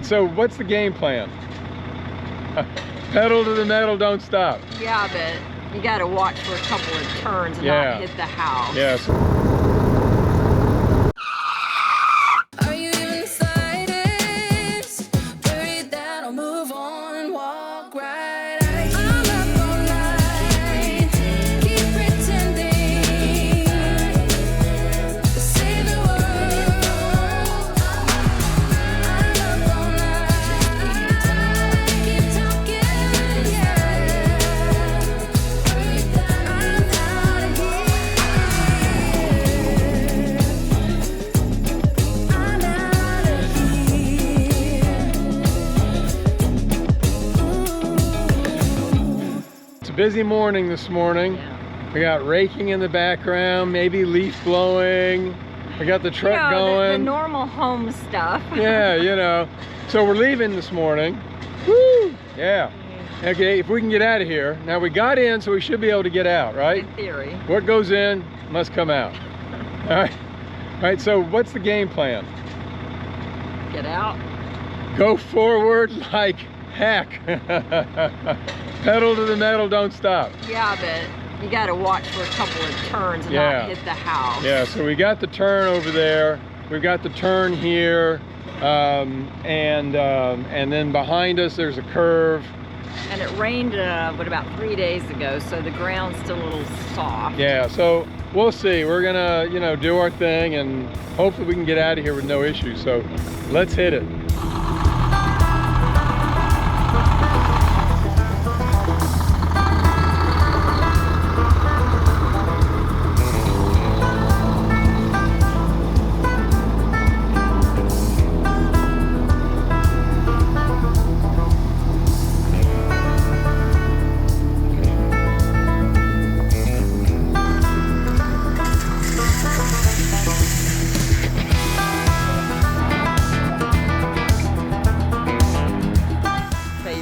so what's the game plan? Pedal to the metal, don't stop. Yeah, but you got to watch for a couple of turns and not hit the house. Yes. Are you even the slightest worried that I'll move on and walk right out? I'm up all night, keep pretending to save the world. I'm up all night, keep talking, worried that I'm out of It's a busy morning this morning. Yeah. We got raking in the background, maybe leaf blowing. We got the truck going. The normal home stuff. Yeah, you know. So we're leaving this morning. Woo! Yeah. Okay, if we can get out of here. Now we got in, so we should be able to get out, right? In theory. What goes in must come out. All right. All right, so what's the game plan? Get out. Go forward like heck. Pedal to the metal, don't stop. Yeah, but you got to watch for a couple of turns and not hit the house. Yeah, so we got the turn over there. We've got the turn here. And then behind us, there's a curve. And it rained, about 3 days ago, so the ground's still a little soft. Yeah, so we'll see. We're gonna, you know, do our thing and hopefully we can get out of here with no issues. So let's hit it.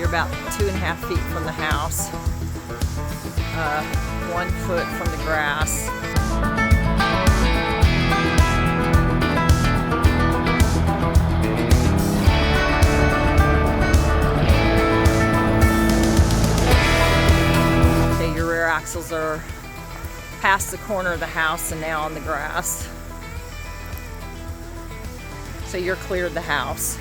About 2.5 feet from the house, 1 foot from the grass. Okay, your rear axles are past the corner of the house and now on the grass. So you're cleared the house.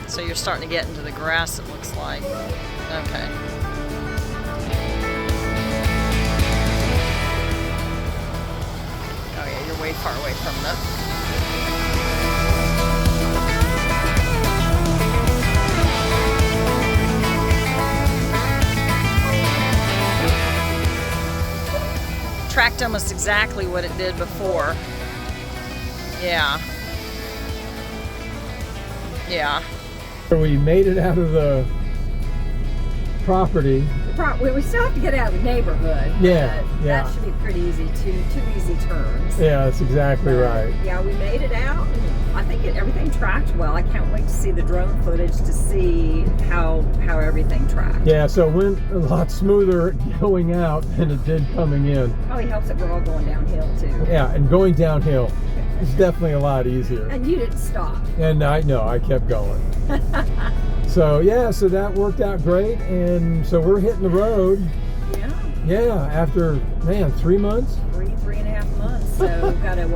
So you're starting to get into the grass, it looks like. Okay. Oh yeah, you're way far away from the... Tracked almost exactly what it did before. Yeah. Yeah. We made it out of the property. We still have to get out of the neighborhood. Yeah, but that should be pretty easy. Two easy turns. Yeah, that's exactly right. Yeah, we made it out. And I think everything tracked well. I can't wait to see the drone footage to see how everything tracked. Yeah, so it went a lot smoother going out than it did coming in. Probably helps that we're all going downhill too. Yeah, and going downhill is definitely a lot easier. And you didn't stop. And I kept going. So yeah, so that worked out great, and so we're hitting the road. Yeah, after 3 months. 3.5 months. So we've got a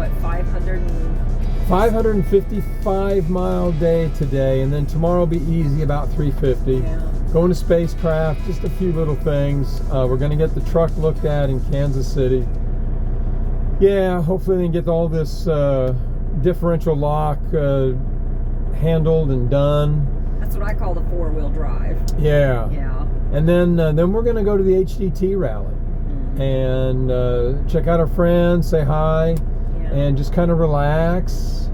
555 mile day today, and then tomorrow will be easy, about 350. Yeah. Going to spacecraft, just a few little things. We're going to get the truck looked at in Kansas City. Yeah, hopefully they can get all this differential lock handled and done. That's what I call the 4-wheel drive. Yeah. Yeah. And then we're going to go to the HDT rally and check out our friends, say hi, and just kind of relax.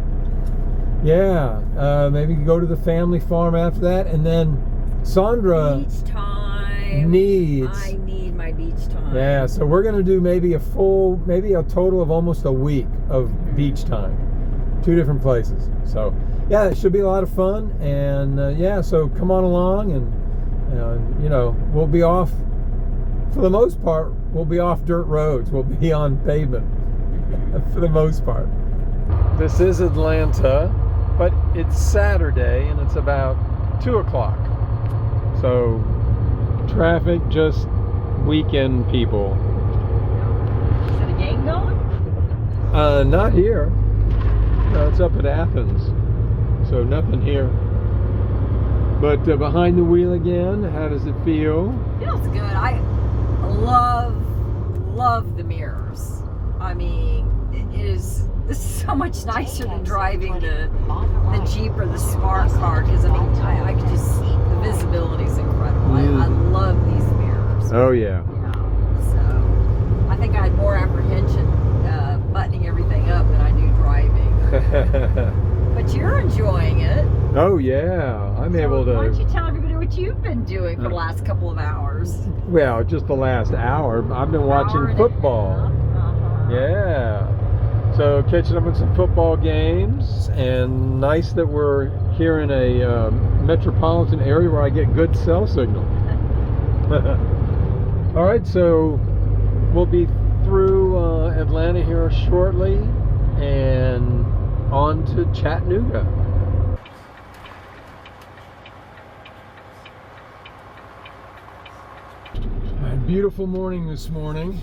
Yeah. Maybe go to the family farm after that, and then Sandra Beach time. needs. I need my beach time. Yeah, so we're gonna do maybe a total of almost a week of beach time, 2 different places. So yeah, it should be a lot of fun, and yeah, so come on along, and you know, we'll be off. For the most part, we'll be off dirt roads. We'll be on pavement for the most part. This is Atlanta, but it's Saturday and it's about 2 o'clock. So traffic, just weekend people. Is it a game going? Not here. No, it's up at Athens. So nothing here. But behind the wheel again, how does it feel? Feels good. I love the mirrors. I mean, this is so much nicer than driving the Jeep or the smart car, because I mean, I could just see the visibility is incredible. I love these mirrors. Oh yeah. Yeah. So I think I had more apprehension buttoning everything up than I do driving. But you're enjoying it. Oh yeah, I'm able to. Why don't you tell everybody what you've been doing for the last couple of hours? Well, just the last hour. I've been watching football. Yeah. So catching up on some football games, and nice that we're here in a metropolitan area where I get good cell signal. All right, so we'll be through Atlanta here shortly, and on to Chattanooga. Beautiful morning this morning.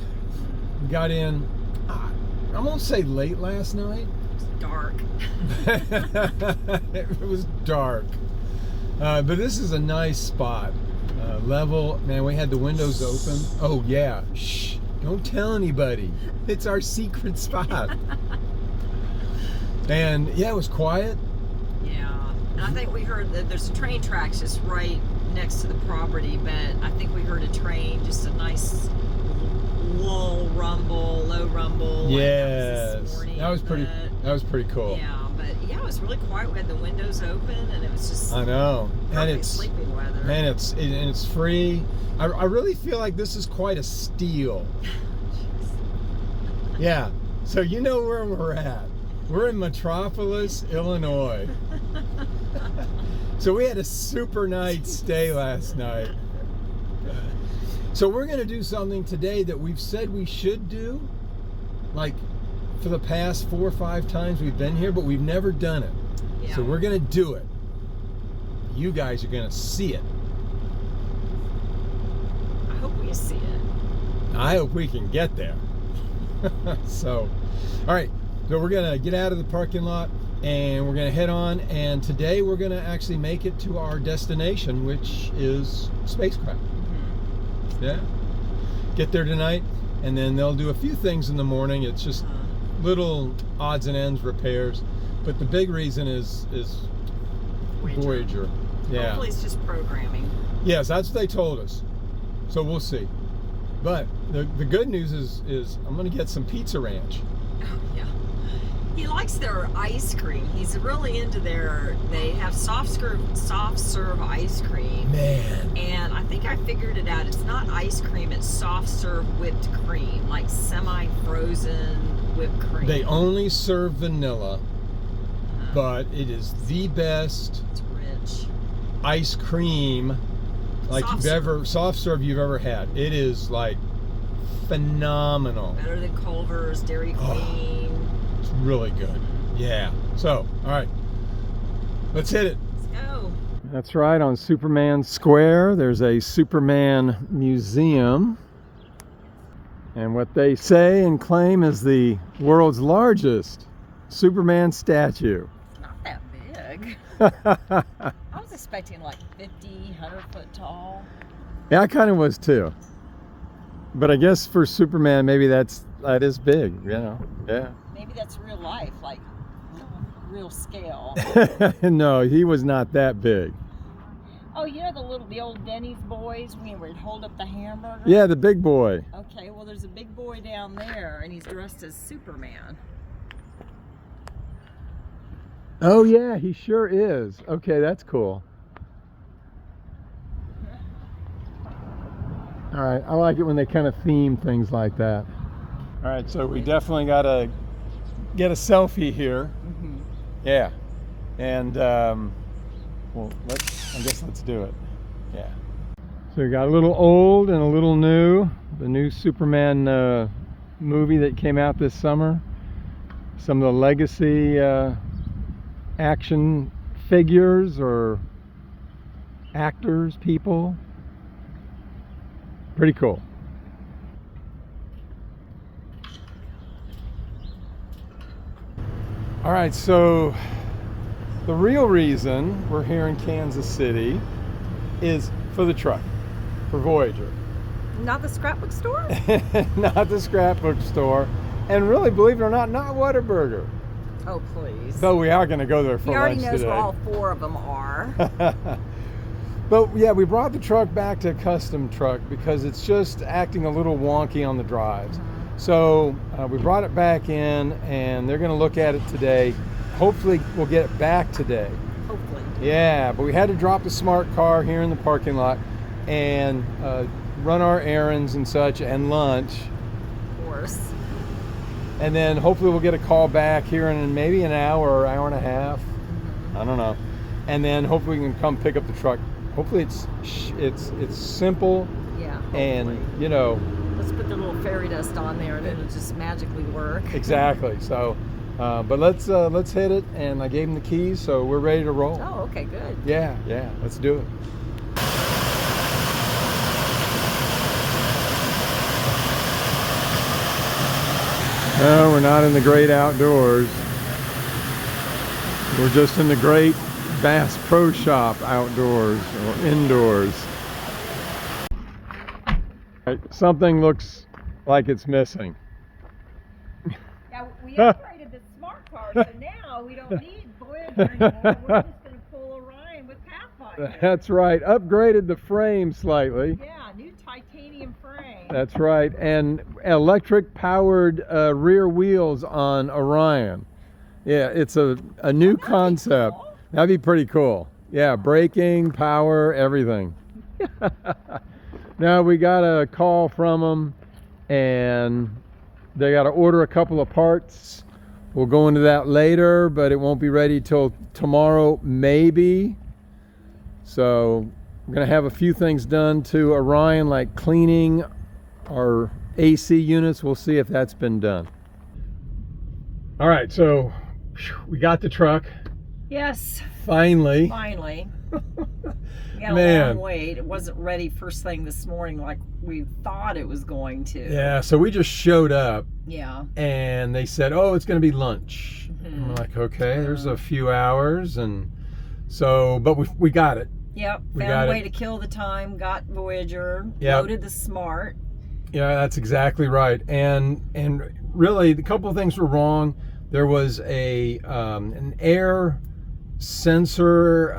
Got in, I won't say late last night. It's dark. It was dark. But this is a nice spot. Level, man, we had the windows open. Oh yeah, shh, don't tell anybody. It's our secret spot. And yeah, it was quiet. Yeah, and I think we heard that there's train tracks just right next to the property, but I think we heard a train, just a nice low rumble. Yes, that was pretty cool. Yeah, but yeah, it was really quiet. We had the windows open, and it was just I know, and it's sleeping weather. Man, it's free. I really feel like this is quite a steal. Yeah, so you know where we're at. We're in Metropolis, Illinois. So we had a super night stay last night. So we're going to do something today that we've said we should do, like for the past 4 or 5 times we've been here, but we've never done it. Yeah. So we're going to do it. You guys are going to see it. I hope we see it. I hope we can get there. So, all right. So we're going to get out of the parking lot and we're going to head on. And today we're going to actually make it to our destination, which is spacecraft. Yeah. Get there tonight, and then they'll do a few things in the morning. It's just little odds and ends repairs. But the big reason is Voyager. Yeah. Hopefully it's just programming. Yes, that's what they told us. So we'll see. But the good news is I'm going to get some Pizza Ranch. Oh, yeah. He likes their ice cream. He's really into they have soft serve ice cream. Man. And I think I figured it out. It's not ice cream, it's soft serve whipped cream, like semi-frozen whipped cream. They only serve vanilla, but it is the best It's rich. ice cream soft serve you've ever had. It is like phenomenal. Better than Culver's, Dairy Queen. It's really good. Yeah. So, all right. Let's hit it. Let's go. That's right. On Superman Square, there's a Superman museum. And what they say and claim is the world's largest Superman statue. It's not that big. I was expecting like 50, 100 foot tall. Yeah, I kind of was too. But I guess for Superman, maybe that is big, you know. Yeah. Maybe that's real life, like real scale. No, he was not that big. Oh, you know the old Denny's boys when you would hold up the hamburger? Yeah, the big boy. Okay, well there's a big boy down there and he's dressed as Superman. Oh yeah, he sure is. Okay, that's cool. All right, I like it when they kind of theme things like that. All right, so we definitely got to get a selfie here. Yeah, and well, I guess let's do it. Yeah. So we got a little old and a little new. The new Superman movie that came out this summer. Some of the legacy action figures or actors, people. Pretty cool. All right, so the real reason we're here in Kansas City is for the truck, for Voyager. Not the scrapbook store? Not the scrapbook store. And really, believe it or not Whataburger. Oh, please. Though we are going to go there for He already lunch knows today. where all 4 of them are. But yeah, we brought the truck back to a custom truck because it's just acting a little wonky on the drives. So we brought it back in and they're going to look at it today. Hopefully we'll get it back today. Hopefully. Yeah, but we had to drop the smart car here in the parking lot and run our errands and such and lunch. Of course. And then hopefully we'll get a call back here in maybe an hour or hour and a half. I don't know. And then hopefully we can come pick up the truck. Hopefully it's simple. Yeah. Hopefully. And you know. Let's put the little fairy dust on there and it'll just magically work. Exactly. So, but let's hit it. And I gave him the keys, so we're ready to roll. Oh, okay, good. Yeah. Let's do it. No, we're not in the great outdoors. We're just in the great Bass Pro Shop outdoors or indoors. Something looks like it's missing. Now, we upgraded the smart car, so now we don't need Voyager anymore. We're just going to pull Orion with Pathfinder. That's right. Upgraded the frame slightly. Yeah, new titanium frame. That's right. And electric powered rear wheels on Orion. Yeah, it's a new concept. Cool. That'd be pretty cool. Yeah, braking, power, everything. Now we got a call from them and they got to order a couple of parts. We'll go into that later, but it won't be ready till tomorrow, maybe. So we're going to have a few things done to Orion, like cleaning our AC units. We'll see if that's been done. All right, so we got the truck. Yes. Finally. We got a long wait. It wasn't ready first thing this morning like we thought it was going to. Yeah, so we just showed up. Yeah. And they said, oh, it's going to be lunch. I'm like, okay, there's a few hours. And so, but we got it. Yep. Found a way to kill the time, got Voyager, loaded the Smart. Yeah, that's exactly right. And really, a couple of things were wrong. There was an air sensor,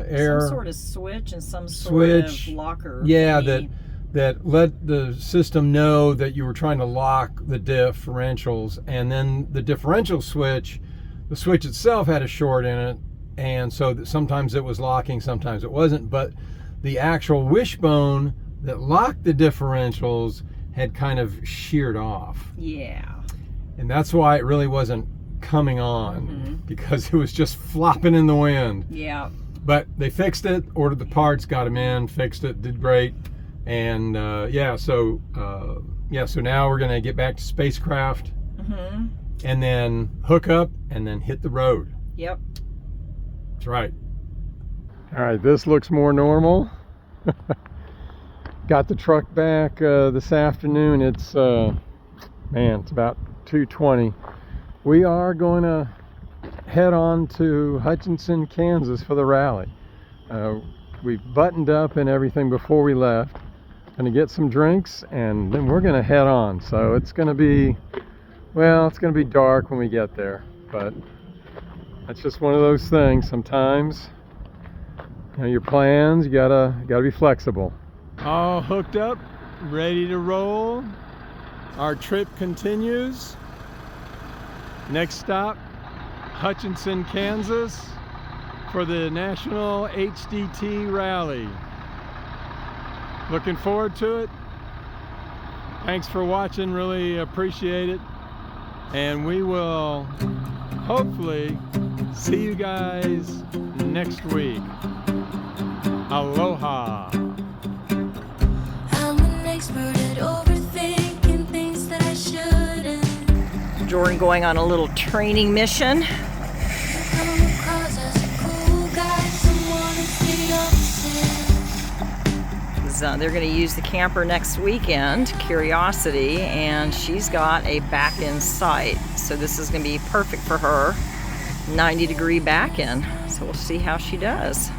some sort of switch and some sort of locker. Yeah, thingy. that let the system know that you were trying to lock the differentials, and then the differential switch, the switch itself had a short in it, and so that sometimes it was locking, sometimes it wasn't. But the actual wishbone that locked the differentials had kind of sheared off. Yeah. And that's why it really wasn't coming on, because it was just flopping in the wind. Yeah. But they fixed it, ordered the parts, got them in, fixed it, did great. And so now we're gonna get back to spacecraft, and then hook up and then hit the road. Yep. That's right. All right, this looks more normal. Got the truck back this afternoon. It's it's about 2:20. We are going to head on to Hutchinson, Kansas for the rally. We buttoned up and everything before we left. Going to get some drinks and then we're going to head on. So it's going to be, it's going to be dark when we get there, but that's just one of those things. Sometimes, your plans, you gotta be flexible. All hooked up, ready to roll. Our trip continues. Next stop, Hutchinson, Kansas for the National HDT Rally. Looking forward to it. Thanks for watching, really appreciate it. And we will hopefully see you guys next week. Aloha. I'm an expert at overthinking things that I shouldn't. Jordan going on a little training mission. Come across as a cool guy, someone who's the opposite. They're going to use the camper next weekend, Curiosity, and she's got a back-end sight. So this is going to be perfect for her, 90-degree back-end. So we'll see how she does.